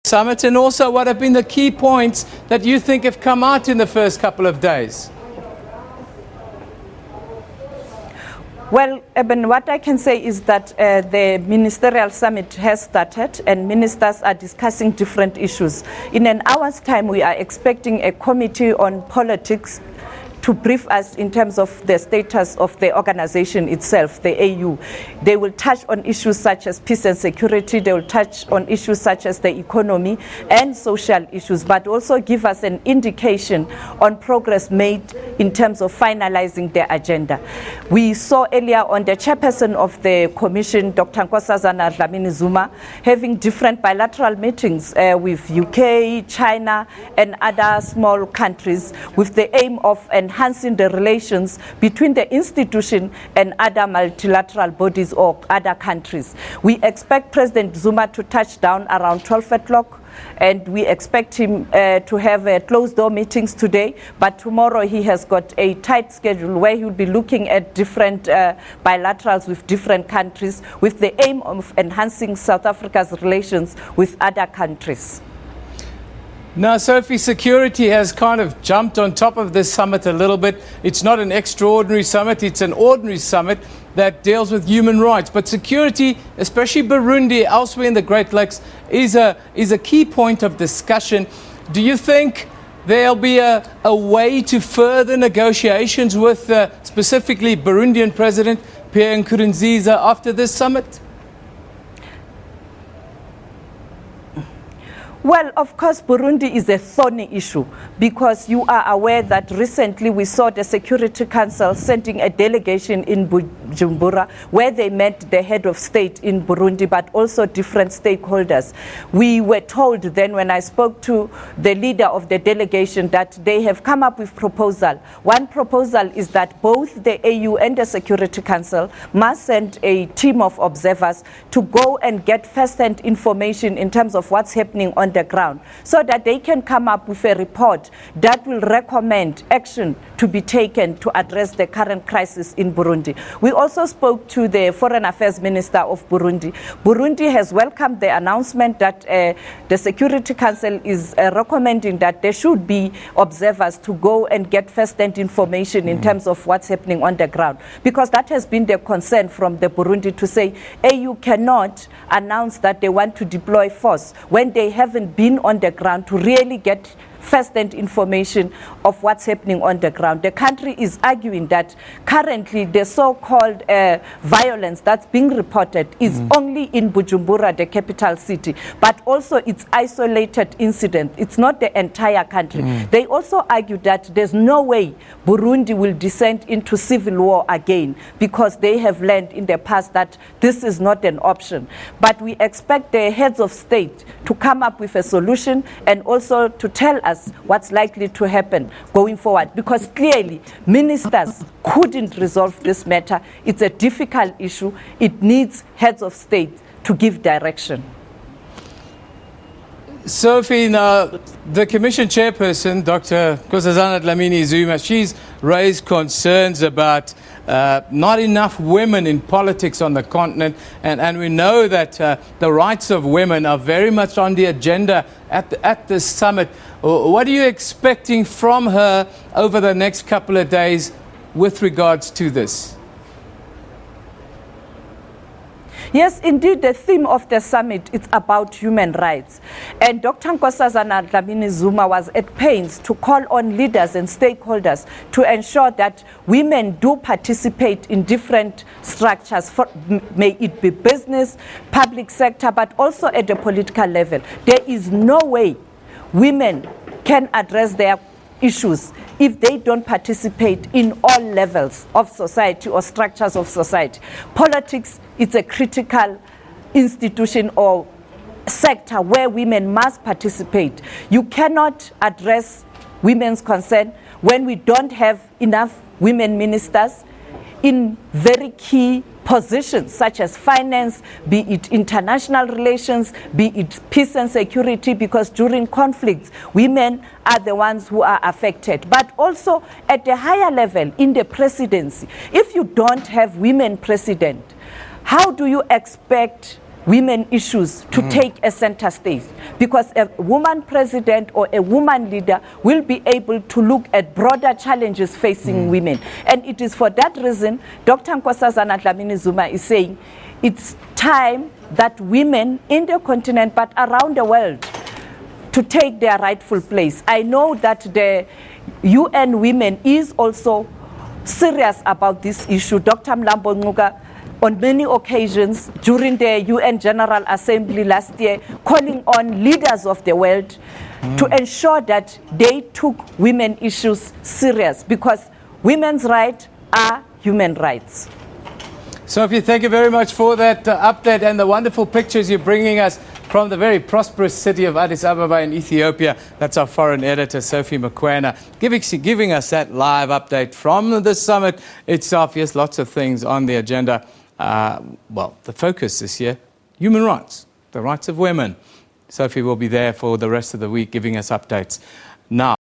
summit, and also what have been the key points that you think have come out in the first couple of days? Well, Eben, what I can say is that the ministerial summit has started and ministers are discussing different issues. In an hour's time, we are expecting a committee on politics to brief us in terms of the status of the organization itself, the AU. They will touch on issues such as peace and security, they will touch on issues such as the economy and social issues, but also give us an indication on progress made in terms of finalizing the agenda. We saw earlier on the chairperson of the commission, Dr. Nkosazana Dlamini-Zuma, having different bilateral meetings with UK, China, and other small countries with the aim of enhancing the relations between the institution and other multilateral bodies or other countries. We expect President Zuma to touch down around 12 o'clock. And we expect him to have closed-door meetings today, but tomorrow he has got a tight schedule where he will be looking at different bilaterals with different countries with the aim of enhancing South Africa's relations with other countries. Now, Sophie, security has kind of jumped on top of this summit a little bit. It's not an extraordinary summit, it's an ordinary summit that deals with human rights. But security, especially Burundi, elsewhere in the Great Lakes, is a key point of discussion. Do you think there'll be a way to further negotiations with specifically Burundian President Pierre Nkurunziza after this summit? Well, of course, Burundi is a thorny issue because you are aware that recently we saw the Security Council sending a delegation in Bujumbura where they met the head of state in Burundi, but also different stakeholders. We were told then when I spoke to the leader of the delegation that they have come up with proposal. One proposal is that both the AU and the Security Council must send a team of observers to go and get first-hand information in terms of what's happening on the ground, so that they can come up with a report that will recommend action to be taken to address the current crisis in Burundi. We also spoke to the Foreign Affairs Minister of Burundi. Burundi has welcomed the announcement that the Security Council is recommending that there should be observers to go and get first-hand information in terms of what's happening on the ground, because that has been the concern from the Burundi to say AU cannot announce that they want to deploy force when they haven't been on the ground to really get first-hand information of what's happening on the ground. The country is arguing that currently the so-called violence that's being reported is only in Bujumbura, the capital city, but also it's isolated incident. It's not the entire country. They also argue that there's no way Burundi will descend into civil war again because they have learned in the past that this is not an option. But we expect the heads of state to come up with a solution and also to tell us what's likely to happen going forward, because clearly ministers couldn't resolve this matter. It's a difficult issue. It needs heads of state to give direction. Sophie, now the Commission chairperson, Dr. Nkosazana Dlamini-Zuma, she's raised concerns about not enough women in politics on the continent, and we know that the rights of women are very much on the agenda at this summit. What are you expecting from her over the next couple of days with regards to this? Yes, indeed, the theme of the summit is about human rights. And Dr. Nkosazana Dlamini-Zuma was at pains to call on leaders and stakeholders to ensure that women do participate in different structures, may it be business, public sector, but also at the political level. There is no way women can address their issues if they don't participate in all levels of society or structures of society. Politics is a critical institution or sector where women must participate. You cannot address women's concern when we don't have enough women ministers in very key positions such as finance, be it international relations, be it peace and security, because during conflicts, women are the ones who are affected. But also at the higher level in the presidency, if you don't have women president, how do you expect women issues to take a center stage, because a woman president or a woman leader will be able to look at broader challenges facing women. And it is for that reason Dr. Nkosazana Dlamini-Zuma is saying it's time that women in the continent but around the world to take their rightful place. I know that the UN Women is also serious about this issue. Dr. Mlambo Ngcuka, on many occasions during the UN General Assembly last year, calling on leaders of the world to ensure that they took women issues serious, because women's rights are human rights. Sophie, thank you very much for that update and the wonderful pictures you're bringing us from the very prosperous city of Addis Ababa in Ethiopia. That's our foreign editor, Sophie Mokoena, giving us that live update from the summit itself. Yes, lots of things on the agenda. Well, the focus this year, human rights, the rights of women. Sophie will be there for the rest of the week giving us updates. Now,